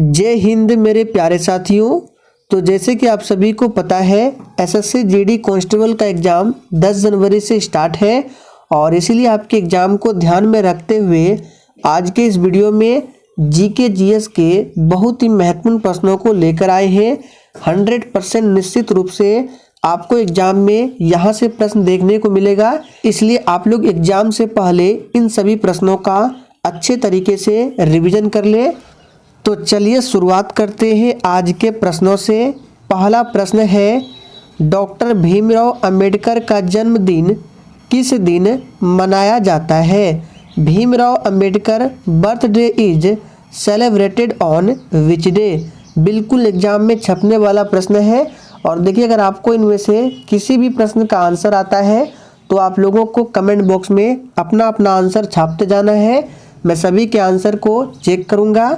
जय हिंद मेरे प्यारे साथियों। तो जैसे कि आप सभी को पता है एसएससी जीडी कांस्टेबल का एग्ज़ाम 10 जनवरी से स्टार्ट है और इसीलिए आपके एग्ज़ाम को ध्यान में रखते हुए आज के इस वीडियो में जीके जीएस के बहुत ही महत्वपूर्ण प्रश्नों को लेकर आए हैं। 100% निश्चित रूप से आपको एग्ज़ाम में यहाँ से प्रश्न देखने को मिलेगा, इसलिए आप लोग एग्ज़ाम से पहले इन सभी प्रश्नों का अच्छे तरीके से रिवीजन कर लें। तो चलिए शुरुआत करते हैं आज के प्रश्नों से। पहला प्रश्न है, डॉक्टर भीमराव अंबेडकर का जन्मदिन किस दिन मनाया जाता है? Bhimrao Ambedkar birthday is celebrated on which day? बिल्कुल एग्जाम में छपने वाला प्रश्न है। और देखिए, अगर आपको इनमें से किसी भी प्रश्न का आंसर आता है तो आप लोगों को कमेंट बॉक्स में अपना अपना आंसर छापते जाना है। मैं सभी के आंसर को चेक करूँगा।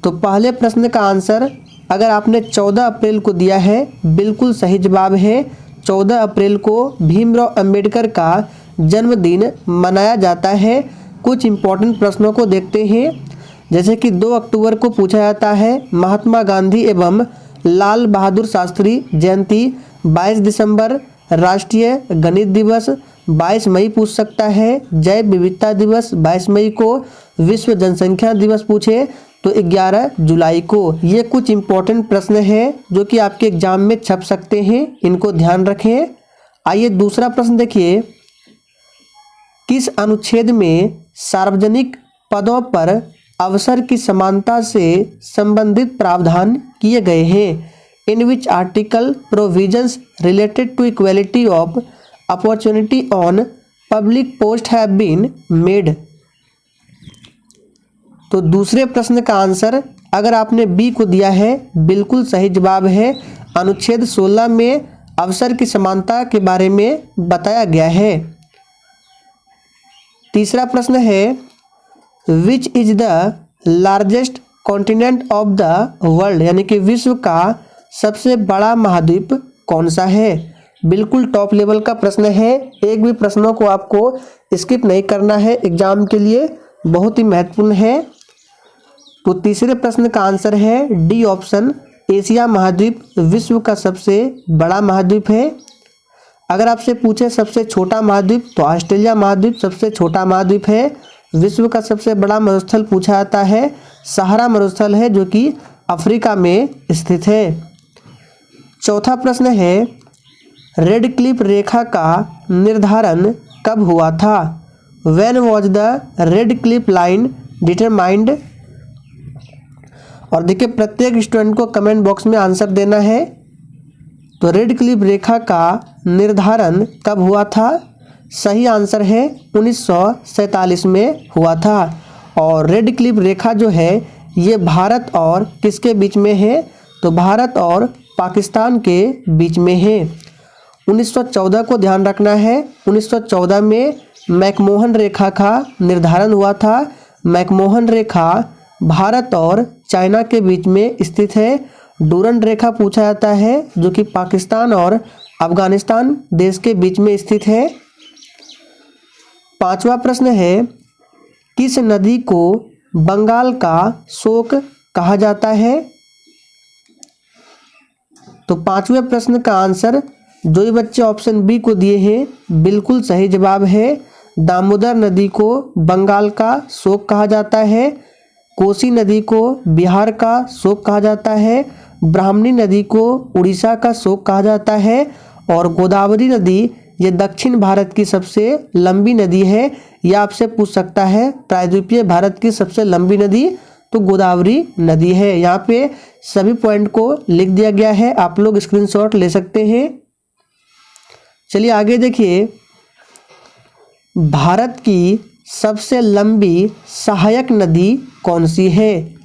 तो पहले प्रश्न का आंसर अगर आपने 14 अप्रैल को दिया है, बिल्कुल सही जवाब है। 14 अप्रैल को भीमराव अंबेडकर का जन्मदिन मनाया जाता है। कुछ इम्पोर्टेंट प्रश्नों को देखते हैं, जैसे कि 2 अक्टूबर को पूछा जाता है महात्मा गांधी एवं लाल बहादुर शास्त्री जयंती। 22 दिसंबर राष्ट्रीय गणित दिवस। 22 मई पूछ सकता है जैव विविधता दिवस। 22 मई को विश्व जनसंख्या दिवस पूछे तो 11 जुलाई को। ये कुछ इम्पोर्टेंट प्रश्न हैं जो कि आपके एग्जाम में छप सकते हैं, इनको ध्यान रखें। आइए दूसरा प्रश्न देखिए, किस अनुच्छेद में सार्वजनिक पदों पर अवसर की समानता से संबंधित प्रावधान किए गए हैं? In which article provisions related to equality of opportunity on public post have been made? तो दूसरे प्रश्न का आंसर अगर आपने बी को दिया है, बिल्कुल सही जवाब है। अनुच्छेद 16 में अवसर की समानता के बारे में बताया गया है। तीसरा प्रश्न है, which is the largest continent of the world? यानी कि विश्व का सबसे बड़ा महाद्वीप कौन सा है? बिल्कुल टॉप लेवल का प्रश्न है। एक भी प्रश्नों को आपको स्किप नहीं करना है, एग्जाम के लिए बहुत ही महत्वपूर्ण है। तो तीसरे प्रश्न का आंसर है डी ऑप्शन, एशिया महाद्वीप विश्व का सबसे बड़ा महाद्वीप है। अगर आपसे पूछे सबसे छोटा महाद्वीप तो ऑस्ट्रेलिया महाद्वीप सबसे छोटा महाद्वीप है। विश्व का सबसे बड़ा मरुस्थल पूछा जाता है सहारा मरुस्थल है, जो कि अफ्रीका में स्थित है। चौथा प्रश्न है, रेड क्लिफ रेखा का निर्धारण कब हुआ था? When was the red Cliff line determined? और देखिए, प्रत्येक स्टूडेंट को कमेंट बॉक्स में आंसर देना है। तो रेड क्लिफ रेखा का निर्धारण कब हुआ था? सही आंसर है 1947 में हुआ था। और रेड क्लिफ रेखा जो है ये भारत और किसके बीच में है? तो भारत और पाकिस्तान के बीच में है। 1914 को ध्यान रखना है। 1914 में मैकमोहन रेखा का निर्धारण हुआ था। मैकमोहन रेखा भारत और चाइना के बीच में स्थित है। डूरंड रेखा पूछा जाता है जो कि पाकिस्तान और अफगानिस्तान देश के बीच में स्थित है। पांचवा प्रश्न है, किस नदी को बंगाल का शोक कहा जाता है? तो पांचवें प्रश्न का आंसर जो ये बच्चे ऑप्शन बी को दिए हैं, बिल्कुल सही जवाब है। दामोदर नदी को बंगाल का शोक कहा जाता है। कोसी नदी को बिहार का शोक कहा जाता है। ब्राह्मणी नदी को उड़ीसा का शोक कहा जाता है। और गोदावरी नदी ये दक्षिण भारत की सबसे लंबी नदी है। यह आपसे पूछ सकता है प्रायद्वीपीय भारत की सबसे लंबी नदी तो गोदावरी नदी है। यहाँ पे सभी पॉइंट को लिख दिया गया है, आप लोग स्क्रीनशॉट ले सकते हैं। चलिए आगे देखिए, भारत की सबसे लंबी सहायक नदी कौन सी है?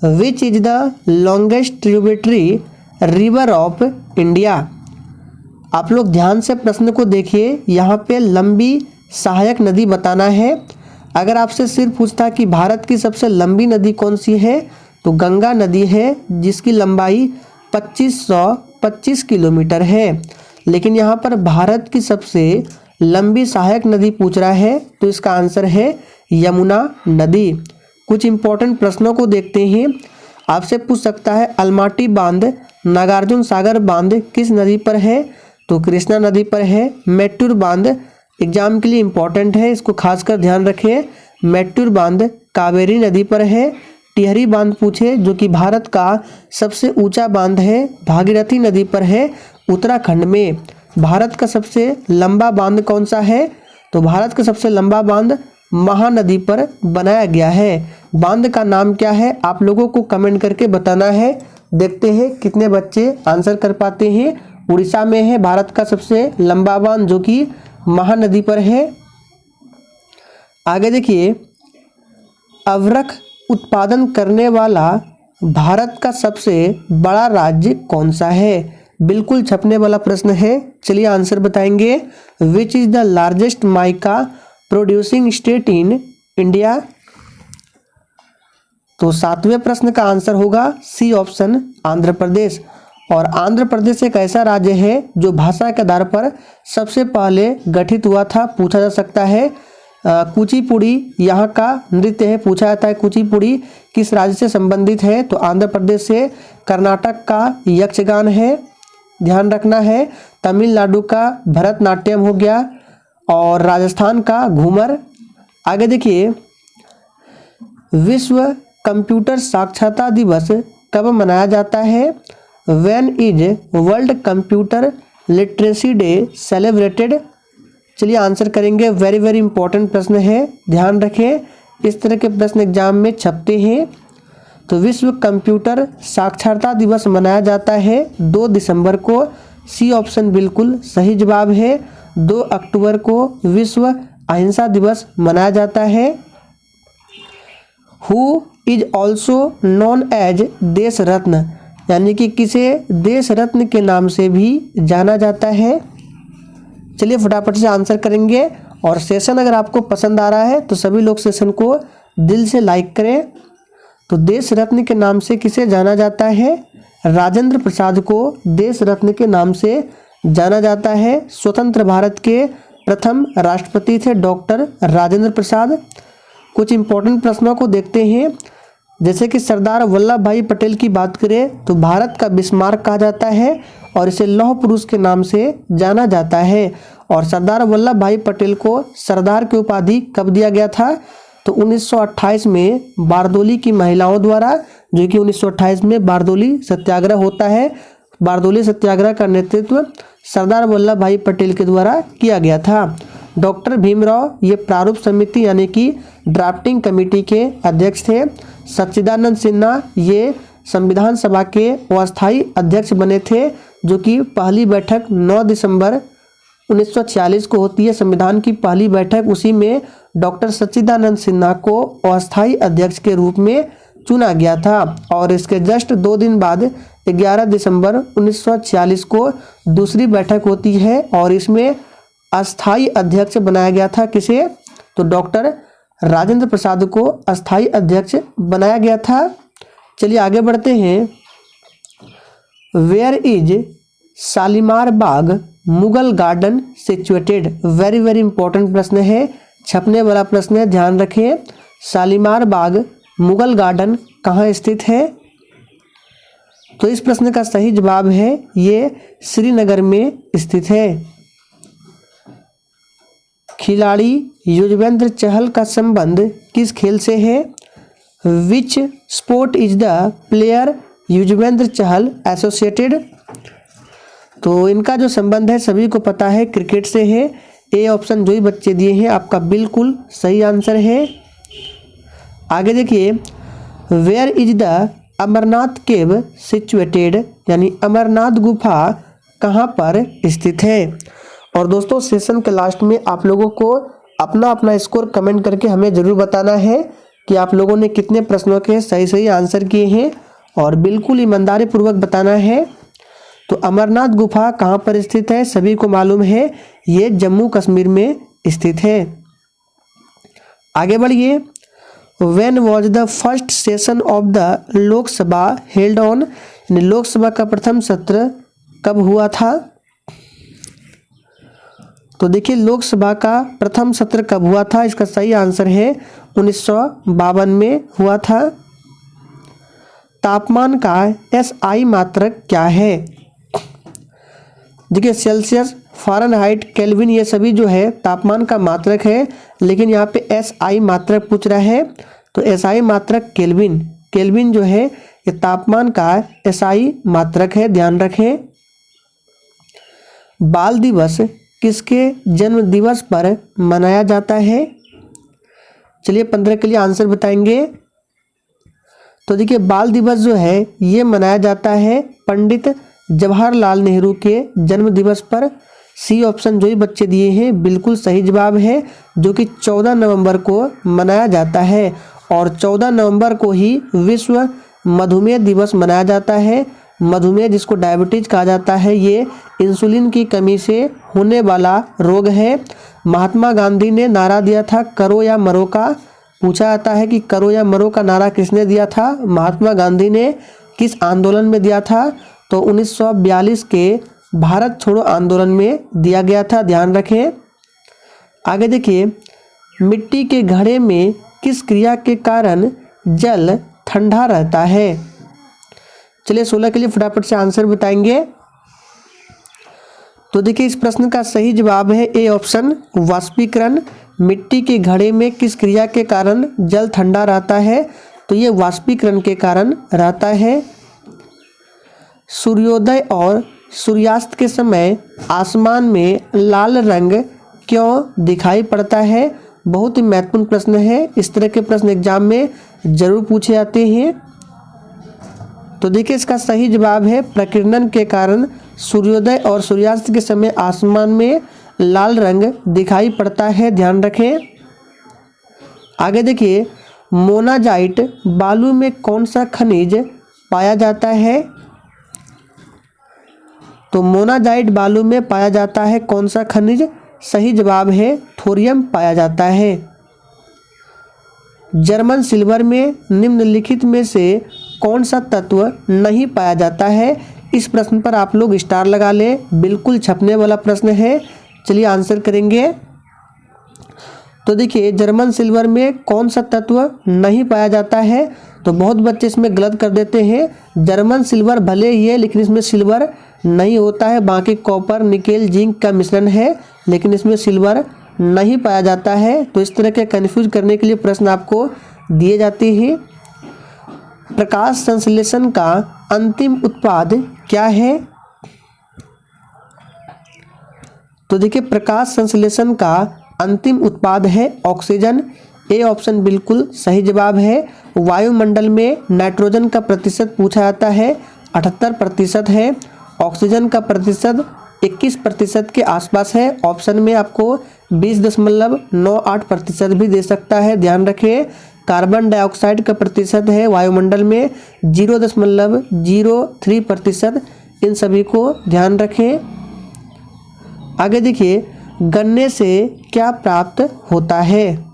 Which is the longest tributary river of India? आप लोग ध्यान से प्रश्न को देखिए, यहाँ पे लंबी सहायक नदी बताना है। अगर आपसे सिर्फ पूछता कि भारत की सबसे लंबी नदी कौन सी है तो गंगा नदी है, जिसकी लंबाई 2525 किलोमीटर है। लेकिन यहाँ पर भारत की सबसे लंबी सहायक नदी पूछ रहा है तो इसका आंसर है यमुना नदी। कुछ इंपॉर्टेंट प्रश्नों को देखते हैं। आपसे पूछ सकता है अलमाटी बांध, नागार्जुन सागर बांध किस नदी पर है, तो कृष्णा नदी पर है। मेट्टूर बांध एग्जाम के लिए इंपॉर्टेंट है, इसको खासकर ध्यान रखें। मेट्टूर बांध कावेरी नदी पर है। टिहरी बांध पूछे जो कि भारत का सबसे ऊंचा बांध है, भागीरथी नदी पर है उत्तराखंड में। भारत का सबसे लंबा बांध कौन सा है, तो भारत का सबसे लंबा बांध महानदी पर बनाया गया है। बांध का नाम क्या है, आप लोगों को कमेंट करके बताना है। देखते हैं कितने बच्चे आंसर कर पाते हैं। उड़ीसा में है भारत का सबसे लंबा बांध जो कि महानदी पर है। आगे देखिए, अवरख उत्पादन करने वाला भारत का सबसे बड़ा राज्य कौन सा है, बिल्कुल छपने वाला प्रश्न है। चलिए आंसर बताएंगे। Which is the largest mica producing state in India, तो 7वें प्रश्न का आंसर होगा सी ऑप्शन आंध्र प्रदेश। और आंध्र प्रदेश एक ऐसा राज्य है जो भाषा के आधार पर सबसे पहले गठित हुआ था, पूछा जा सकता है। कुचिपुड़ी यहाँ का नृत्य है, पूछा जाता है कुचिपुड़ी किस राज्य से संबंधित है, तो आंध्र प्रदेश से। कर्नाटक का यक्षगान है, ध्यान रखना है। तमिलनाडु का भरतनाट्यम हो गया और राजस्थान का घूमर। आगे देखिए, विश्व कंप्यूटर साक्षरता दिवस कब मनाया जाता है, when is world computer literacy day celebrated. चलिए आंसर करेंगे, वेरी वेरी इंपॉर्टेंट प्रश्न है, ध्यान रखें। इस तरह के प्रश्न एग्जाम में छपते हैं। तो विश्व कंप्यूटर साक्षरता दिवस मनाया जाता है 2 दिसंबर को, सी ऑप्शन बिल्कुल सही जवाब है। 2 अक्टूबर को विश्व अहिंसा दिवस मनाया जाता है। Who is also known as Desh Ratna, यानी कि किसे देश रत्न के नाम से भी जाना जाता है। चलिए फटाफट से आंसर करेंगे। और सेशन अगर आपको पसंद आ रहा है तो सभी लोग सेशन को दिल से लाइक करें। तो देश रत्न के नाम से किसे जाना जाता है, राजेंद्र प्रसाद को देश रत्न के नाम से जाना जाता है। स्वतंत्र भारत के प्रथम राष्ट्रपति थे डॉक्टर राजेंद्र प्रसाद। कुछ इंपॉर्टेंट प्रश्नों को देखते हैं, जैसे कि सरदार वल्लभ भाई पटेल की बात करें तो भारत का बिस्मार्क कहा जाता है और इसे लौह पुरुष के नाम से जाना जाता है। और सरदार वल्लभ भाई पटेल को सरदार की उपाधि कब दिया गया था, तो 1928 में बारदोली की महिलाओं द्वारा, जो कि 1928 में बारदोली सत्याग्रह होता है। बारदोली सत्याग्रह का नेतृत्व सरदार वल्लभ भाई पटेल के द्वारा किया गया था। डॉक्टर भीमराव ये प्रारूप समिति यानी कि ड्राफ्टिंग कमेटी के अध्यक्ष थे। सच्चिदानंद सिन्हा ये संविधान सभा के अस्थायी अध्यक्ष बने थे, जो कि पहली बैठक 9 दिसंबर 1946 को होती है। संविधान की पहली बैठक, उसी में डॉक्टर सच्चिदानंद सिन्हा को अस्थायी अध्यक्ष के रूप में चुना गया था। और इसके जस्ट 2 दिन बाद 11 दिसंबर 1946 को दूसरी बैठक होती है और इसमें अस्थायी अध्यक्ष बनाया गया था किसे, तो डॉक्टर राजेंद्र प्रसाद को अस्थायी अध्यक्ष बनाया गया था। चलिए आगे बढ़ते हैं। Where is Shalimar Bagh Mughal garden situated, very very important प्रश्न है, छपने वाला प्रश्न है, ध्यान रखें। शालीमार बाग मुगल गार्डन कहाँ स्थित है, तो इस प्रश्न का सही जवाब है ये श्रीनगर में स्थित है। खिलाड़ी युजवेंद्र चहल का संबंध किस खेल से है, which sport is the player Yuzvendra Chahal associated, तो इनका जो संबंध है सभी को पता है क्रिकेट से है। ए ऑप्शन जो ही बच्चे दिए हैं आपका बिल्कुल सही आंसर है। आगे देखिए, where is the Amarnath cave situated, यानी अमरनाथ गुफा कहाँ पर स्थित है। और दोस्तों सेशन के लास्ट में आप लोगों को अपना अपना स्कोर कमेंट करके हमें ज़रूर बताना है कि आप लोगों ने कितने प्रश्नों के सही सही आंसर किए हैं, और बिल्कुल ईमानदारी पूर्वक बताना है। तो अमरनाथ गुफा कहाँ पर स्थित है, सभी को मालूम है ये जम्मू कश्मीर में स्थित है। आगे बढ़िए। When was the first session of the Lok Sabha held on, यानी लोकसभा का प्रथम सत्र कब हुआ था, तो देखिए लोकसभा का प्रथम सत्र कब हुआ था, इसका सही आंसर है 1952 में हुआ था। तापमान का SI मात्रक क्या है? देखिए सेल्सियस, फ़ारेनहाइट, केल्विन ये सभी जो है तापमान का मात्रक है, लेकिन यहाँ पे SI मात्रक पूछ रहा है तो SI मात्रक केल्विन, केल्विन जो है ये तापमान का SI मात्रक है, ध्यान रखें। बाल दिवस किसके जन्म दिवस पर मनाया जाता है? चलिए 15 के लिए आंसर बताएंगे। तो देखिए बाल दिवस जो है ये मनाया जाता है पंडित जवाहरलाल नेहरू के जन्म दिवस पर। सी ऑप्शन जो ही बच्चे दिए हैं बिल्कुल सही जवाब है, जो कि 14 नवंबर को मनाया जाता है और 14 नवंबर को ही विश्व मधुमेह दिवस मनाया जाता है। मधुमेह जिसको डायबिटीज कहा जाता है, ये इंसुलिन की कमी से होने वाला रोग है। महात्मा गांधी ने नारा दिया था करो या मरो का। पूछा जाता है कि करो या मरो का नारा किसने दिया था? महात्मा गांधी ने। किस आंदोलन में दिया था? तो 1942 के भारत छोड़ो आंदोलन में दिया गया था, ध्यान रखें। आगे देखिए, मिट्टी के घड़े में किस क्रिया के कारण जल ठंडा रहता है? चलिए 16 के लिए फटाफट से आंसर बताएंगे। तो देखिए इस प्रश्न का सही जवाब है ए ऑप्शन, वाष्पीकरण। मिट्टी के घड़े में किस क्रिया के कारण जल ठंडा रहता है? तो ये वाष्पीकरण के कारण रहता है। सूर्योदय और सूर्यास्त के समय आसमान में लाल रंग क्यों दिखाई पड़ता है? बहुत ही महत्वपूर्ण प्रश्न है, इस तरह के प्रश्न एग्जाम में जरूर पूछे जाते हैं। तो देखिए इसका सही जवाब है प्रकीर्णन के कारण सूर्योदय और सूर्यास्त के समय आसमान में लाल रंग दिखाई पड़ता है, ध्यान रखें। आगे देखिए, मोनाजाइट बालू में कौन सा खनिज पाया जाता है? तो मोनाजाइट बालू में पाया जाता है कौन सा खनिज? सही जवाब है थोरियम पाया जाता है। जर्मन सिल्वर में निम्नलिखित में से कौन सा तत्व नहीं पाया जाता है? इस प्रश्न पर आप लोग स्टार लगा लें, बिल्कुल छपने वाला प्रश्न है। चलिए आंसर करेंगे। तो देखिए जर्मन सिल्वर में कौन सा तत्व नहीं पाया जाता है? तो बहुत बच्चे इसमें गलत कर देते हैं। जर्मन सिल्वर भले ही है लेकिन इसमें सिल्वर नहीं होता है, बाकी कॉपर, निकेल, जिंक का मिश्रण है, लेकिन इसमें सिल्वर नहीं पाया जाता है। तो इस तरह के कन्फ्यूज करने के लिए प्रश्न आपको दिए जाते हैं। प्रकाश संश्लेषण का अंतिम उत्पाद क्या है? तो देखिए प्रकाश संश्लेषण का अंतिम उत्पाद है ऑक्सीजन। ए ऑप्शन बिल्कुल सही जवाब है। वायुमंडल में नाइट्रोजन का प्रतिशत पूछा जाता है, 78% है। ऑक्सीजन का प्रतिशत 21% के आसपास है। ऑप्शन में आपको 20.98% भी दे सकता है, ध्यान रखें। कार्बन डाइऑक्साइड का प्रतिशत है वायुमंडल में 0.03%। इन सभी को ध्यान रखें। आगे देखिए, गन्ने से क्या प्राप्त होता है?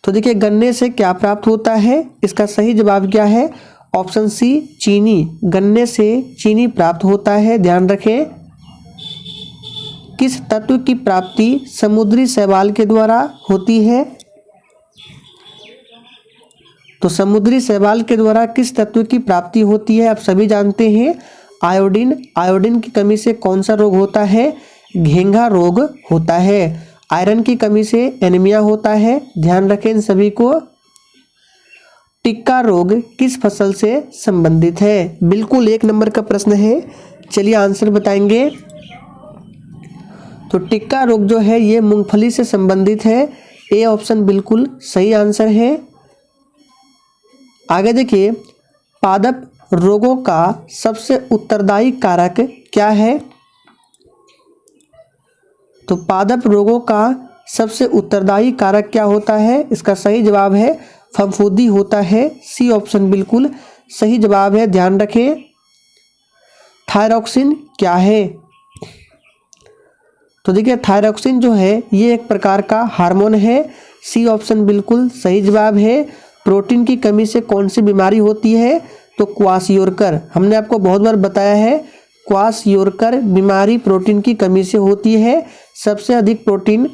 तो देखिए गन्ने से क्या प्राप्त होता है? इसका सही जवाब क्या है? ऑप्शन सी, चीनी। गन्ने से चीनी प्राप्त होता है, ध्यान रखें। किस तत्व की प्राप्ति समुद्री शैवाल के द्वारा होती है? तो समुद्री शैवाल के द्वारा किस तत्व की प्राप्ति होती है? आप सभी जानते हैं आयोडीन। आयोडीन की कमी से कौन सा रोग होता है? घेंघा रोग होता है। आयरन की कमी से एनीमिया होता है, ध्यान रखें इन सभी को। टिक्का रोग किस फसल से संबंधित है? बिल्कुल 1 नंबर का प्रश्न है। चलिए आंसर बताएंगे। तो टिक्का रोग जो है ये मूंगफली से संबंधित है। ए ऑप्शन बिल्कुल सही आंसर है। आगे देखिए, पादप रोगों का सबसे उत्तरदायी कारक क्या है? तो पादप रोगों का सबसे उत्तरदायी कारक क्या होता है? इसका सही जवाब है फफूंदी होता है। सी ऑप्शन बिल्कुल सही जवाब है, ध्यान रखें। थायरॉक्सिन क्या है? तो देखिए थायरॉक्सिन जो है ये एक प्रकार का हार्मोन है। सी ऑप्शन बिल्कुल सही जवाब है। प्रोटीन की कमी से कौन सी बीमारी होती है? तो क्वाशियोरकर। हमने आपको बहुत बार बताया है क्वाशियोरकर बीमारी प्रोटीन की कमी से होती है। सबसे अधिक प्रोटीन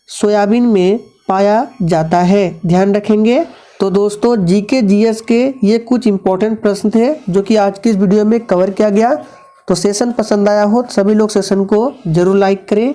सोयाबीन में पाया जाता है, ध्यान रखेंगे। तो दोस्तों जीके जीएस के ये कुछ इंपॉर्टेंट प्रश्न थे जो कि आज की इस वीडियो में कवर किया गया। तो सेशन पसंद आया हो तो सभी लोग सेशन को जरूर लाइक करें।